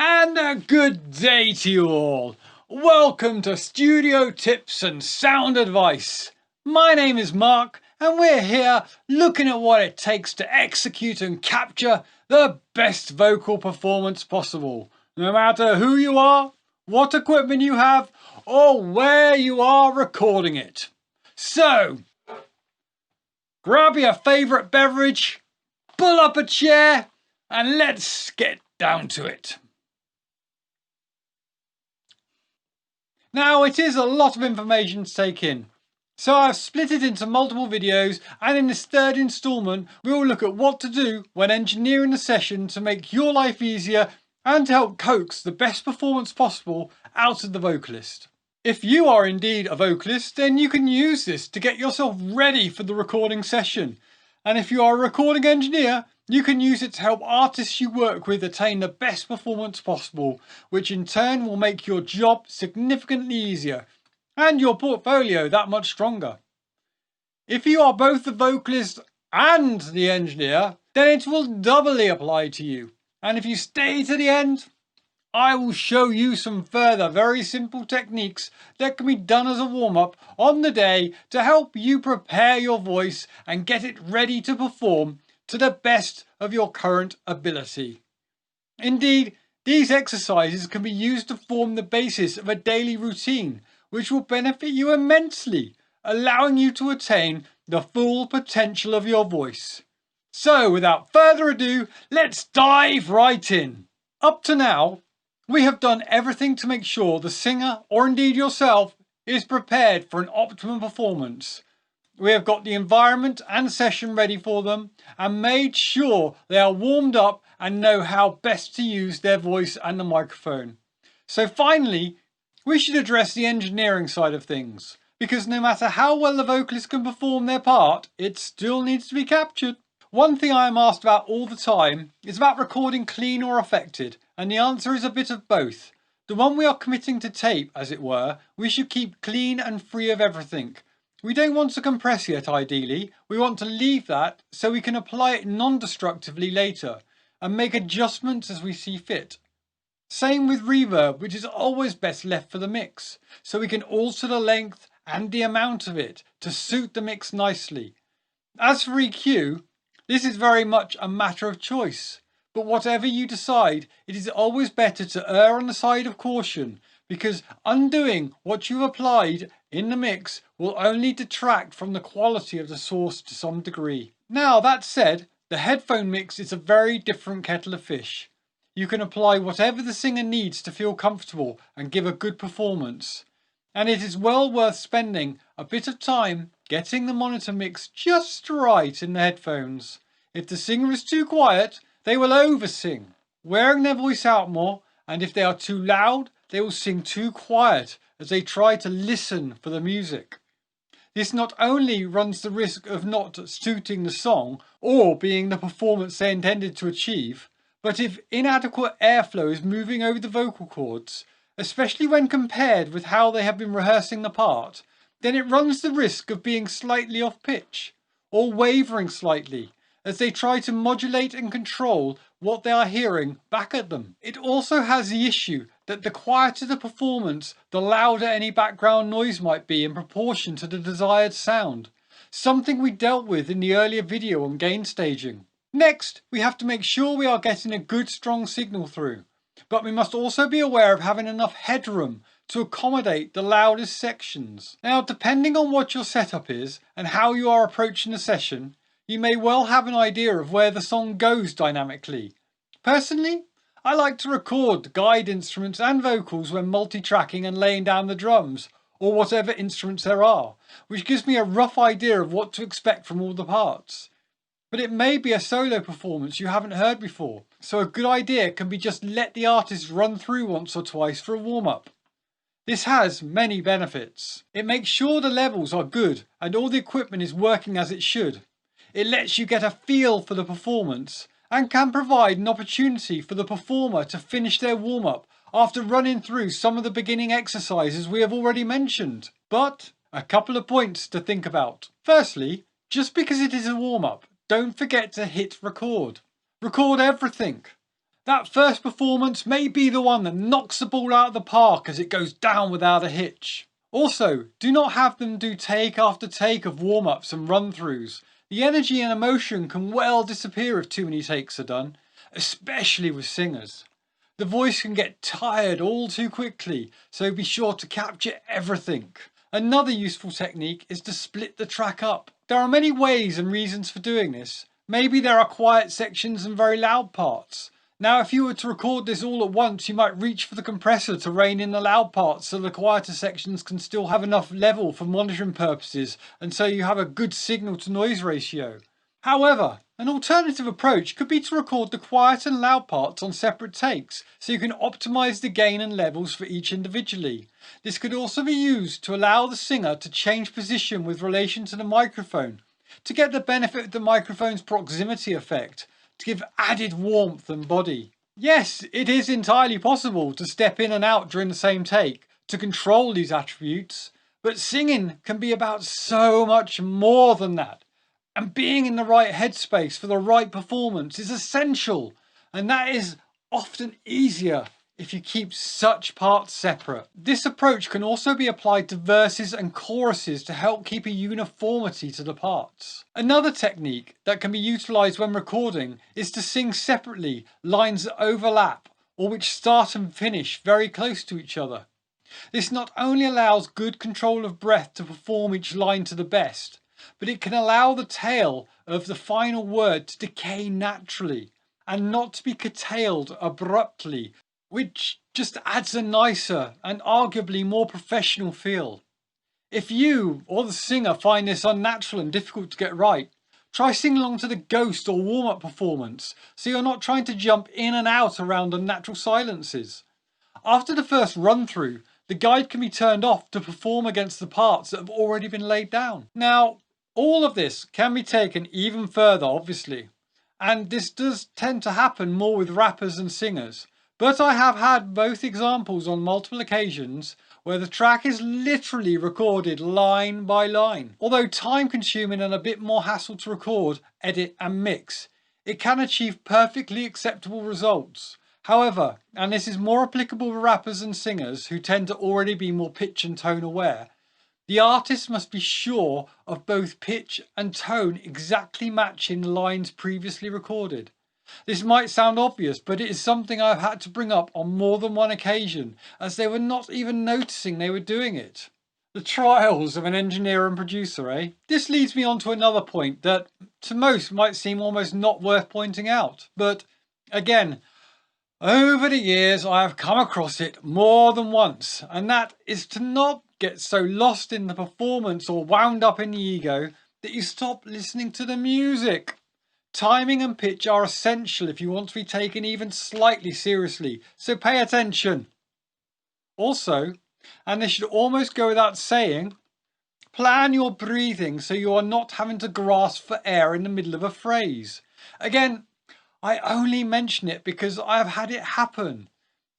And a good day to you all. Welcome to Studio Tips and Sound Advice. My name is Mark and we're here looking at what it takes to execute and capture the best vocal performance possible. No matter who you are, what equipment you have, or where you are recording it. So, grab your favourite beverage, pull up a chair, and let's get down to it. Now, it is a lot of information to take in, so I've split it into multiple videos, and in this third instalment we will look at what to do when engineering a session to make your life easier and to help coax the best performance possible out of the vocalist. If you are indeed a vocalist, then you can use this to get yourself ready for the recording session. And if you are a recording engineer, you can use it to help artists you work with attain the best performance possible, which in turn will make your job significantly easier and your portfolio that much stronger. If you are both the vocalist and the engineer, then it will doubly apply to you. And if you stay to the end, I will show you some further very simple techniques that can be done as a warm-up on the day to help you prepare your voice and get it ready to perform to the best of your current ability. Indeed, these exercises can be used to form the basis of a daily routine, which will benefit you immensely, allowing you to attain the full potential of your voice. So, without further ado, let's dive right in. Up to now, we have done everything to make sure the singer, or indeed yourself, is prepared for an optimum performance. We have got the environment and session ready for them and made sure they are warmed up and know how best to use their voice and the microphone. So finally, we should address the engineering side of things, because no matter how well the vocalist can perform their part, it still needs to be captured. One thing I am asked about all the time is about recording clean or affected, and the answer is a bit of both. The one we are committing to tape, as it were, we should keep clean and free of everything. We don't want to compress yet ideally, we want to leave that so we can apply it non-destructively later and make adjustments as we see fit. Same with reverb, which is always best left for the mix, so we can alter the length and the amount of it to suit the mix nicely. As for EQ, this is very much a matter of choice, but whatever you decide, it is always better to err on the side of caution, because undoing what you've applied in the mix will only detract from the quality of the source to some degree. Now that said, the headphone mix is a very different kettle of fish. You can apply whatever the singer needs to feel comfortable and give a good performance. And it is well worth spending a bit of time getting the monitor mix just right in the headphones. If the singer is too quiet, they will over-sing, wearing their voice out more, and if they are too loud, they will sing too quiet as they try to listen for the music. This not only runs the risk of not suiting the song or being the performance they intended to achieve, but if inadequate airflow is moving over the vocal cords, especially when compared with how they have been rehearsing the part, then it runs the risk of being slightly off pitch or wavering slightly as they try to modulate and control what they are hearing back at them. It also has the issue that the quieter the performance, the louder any background noise might be in proportion to the desired sound, something we dealt with in the earlier video on gain staging. Next, we have to make sure we are getting a good strong signal through, but we must also be aware of having enough headroom to accommodate the loudest sections. Now, depending on what your setup is and how you are approaching the session, you may well have an idea of where the song goes dynamically. Personally, I like to record the guide instruments and vocals when multitracking and laying down the drums, or whatever instruments there are, which gives me a rough idea of what to expect from all the parts. But it may be a solo performance you haven't heard before, so a good idea can be just let the artist run through once or twice for a warm-up. This has many benefits. It makes sure the levels are good and all the equipment is working as it should. It lets you get a feel for the performance and can provide an opportunity for the performer to finish their warm-up after running through some of the beginning exercises we have already mentioned. But a couple of points to think about. Firstly, just because it is a warm-up, don't forget to hit record. Record everything. That first performance may be the one that knocks the ball out of the park as it goes down without a hitch. Also, do not have them do take after take of warm-ups and run-throughs. The energy and emotion can well disappear if too many takes are done, especially with singers. The voice can get tired all too quickly, so be sure to capture everything. Another useful technique is to split the track up. There are many ways and reasons for doing this. Maybe there are quiet sections and very loud parts. Now, if you were to record this all at once, you might reach for the compressor to rein in the loud parts so the quieter sections can still have enough level for monitoring purposes, and so you have a good signal to noise ratio. However, an alternative approach could be to record the quiet and loud parts on separate takes, so you can optimize the gain and levels for each individually. This could also be used to allow the singer to change position with relation to the microphone, to get the benefit of the microphone's proximity effect, to give added warmth and body. Yes, it is entirely possible to step in and out during the same take, to control these attributes, but singing can be about so much more than that. And being in the right headspace for the right performance is essential, and that is often easier if you keep such parts separate. This approach can also be applied to verses and choruses to help keep a uniformity to the parts. Another technique that can be utilised when recording is to sing separately lines that overlap or which start and finish very close to each other. This not only allows good control of breath to perform each line to the best, but it can allow the tail of the final word to decay naturally and not to be curtailed abruptly, which just adds a nicer and arguably more professional feel. If you or the singer find this unnatural and difficult to get right, try singing along to the ghost or warm-up performance so you're not trying to jump in and out around unnatural silences. After the first run-through, the guide can be turned off to perform against the parts that have already been laid down. Now, all of this can be taken even further, obviously, and this does tend to happen more with rappers and singers. But I have had both examples on multiple occasions where the track is literally recorded line by line. Although time consuming and a bit more hassle to record, edit and mix, it can achieve perfectly acceptable results. However, and this is more applicable for rappers and singers who tend to already be more pitch and tone aware, the artist must be sure of both pitch and tone exactly matching the lines previously recorded. This might sound obvious, but it is something I've had to bring up on more than one occasion, as they were not even noticing they were doing it. The trials of an engineer and producer, eh? This leads me on to another point that to most might seem almost not worth pointing out, but again, over the years I have come across it more than once, and that is to not get so lost in the performance or wound up in the ego that you stop listening to the music. Timing and pitch are essential if you want to be taken even slightly seriously, so pay attention. Also, and this should almost go without saying, plan your breathing so you are not having to grasp for air in the middle of a phrase. Again, I only mention it because I have had it happen.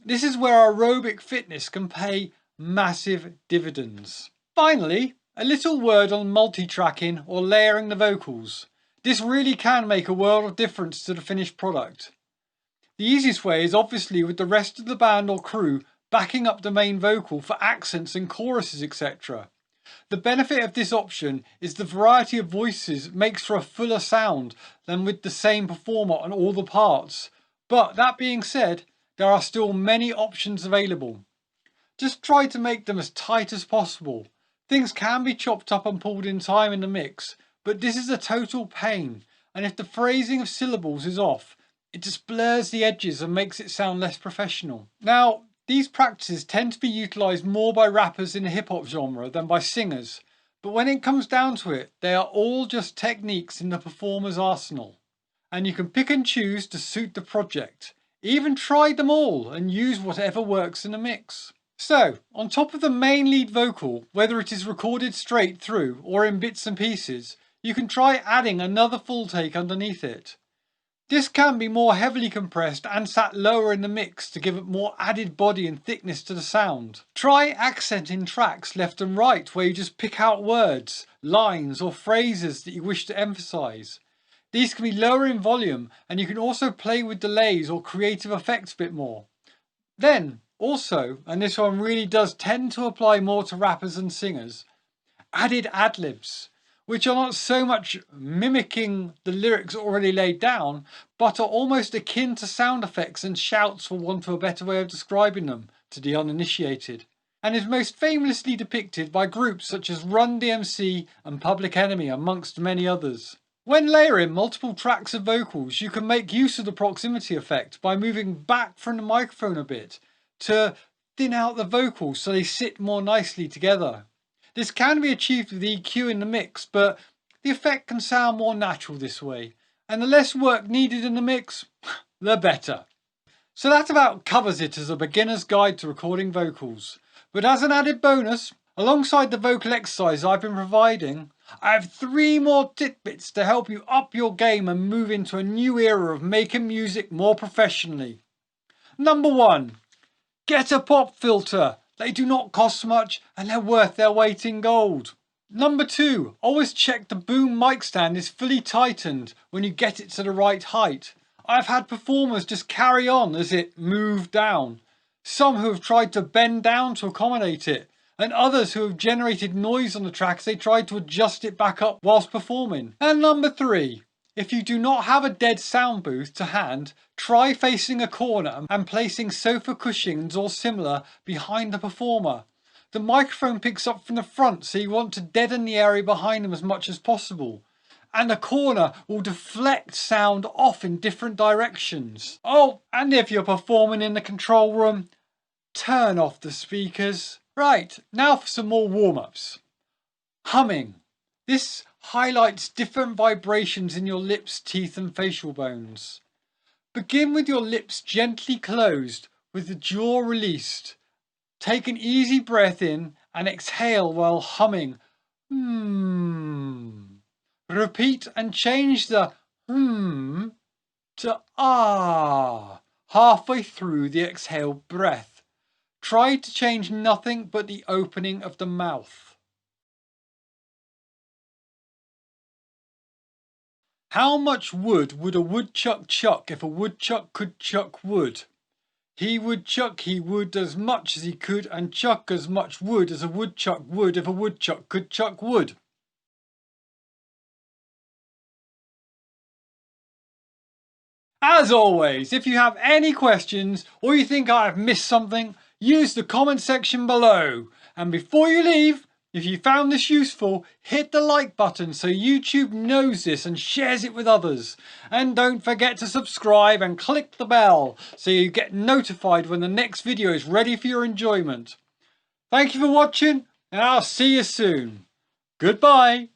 This is where aerobic fitness can pay massive dividends. Finally, a little word on multitracking or layering the vocals. This really can make a world of difference to the finished product. The easiest way is obviously with the rest of the band or crew backing up the main vocal for accents and choruses, etc. The benefit of this option is the variety of voices makes for a fuller sound than with the same performer on all the parts. But that being said, there are still many options available. Just try to make them as tight as possible. Things can be chopped up and pulled in time in the mix, but this is a total pain, and if the phrasing of syllables is off, it just blurs the edges and makes it sound less professional. Now, these practices tend to be utilised more by rappers in the hip-hop genre than by singers, but when it comes down to it, they are all just techniques in the performer's arsenal. And you can pick and choose to suit the project. Even try them all and use whatever works in the mix. So, on top of the main lead vocal, whether it is recorded straight through or in bits and pieces, you can try adding another full take underneath it. This can be more heavily compressed and sat lower in the mix to give it more added body and thickness to the sound. Try accenting tracks left and right where you just pick out words, lines or phrases that you wish to emphasise. These can be lower in volume, and you can also play with delays or creative effects a bit more. Then, also, and this one really does tend to apply more to rappers and singers, added adlibs, which are not so much mimicking the lyrics already laid down, but are almost akin to sound effects and shouts, for want of a better way of describing them to the uninitiated, and is most famously depicted by groups such as Run DMC and Public Enemy, amongst many others. When layering multiple tracks of vocals, you can make use of the proximity effect by moving back from the microphone a bit to thin out the vocals so they sit more nicely together. This can be achieved with EQ in the mix, but the effect can sound more natural this way, and the less work needed in the mix, the better. So that about covers it as a beginner's guide to recording vocals. But as an added bonus, alongside the vocal exercise I've been providing, I have 3 more tidbits to help you up your game and move into a new era of making music more professionally. Number 1, get a pop filter. They do not cost much and they're worth their weight in gold. Number 2, always check the boom mic stand is fully tightened when you get it to the right height. I've had performers just carry on as it moved down. Some who have tried to bend down to accommodate it, and others who have generated noise on the track as they tried to adjust it back up whilst performing. And number 3, if you do not have a dead sound booth to hand, try facing a corner and placing sofa cushions or similar behind the performer. The microphone picks up from the front, so you want to deaden the area behind them as much as possible. And the corner will deflect sound off in different directions. Oh, and if you're performing in the control room, turn off the speakers. Right, now for some more warm-ups. Humming. This highlights different vibrations in your lips, teeth and facial bones. Begin with your lips gently closed with the jaw released. Take an easy breath in and exhale while humming. Repeat and change the to ah halfway through the exhale breath. Try to change nothing but the opening of the mouth. How much wood would a woodchuck chuck if a woodchuck could chuck wood? He would as much as he could and chuck as much wood as a woodchuck would if a woodchuck could chuck wood. As always, if you have any questions or you think I've missed something, use the comment section below. And before you leave, if you found this useful, hit the like button so YouTube knows this and shares it with others. And don't forget to subscribe and click the bell so you get notified when the next video is ready for your enjoyment. Thank you for watching, and I'll see you soon. Goodbye.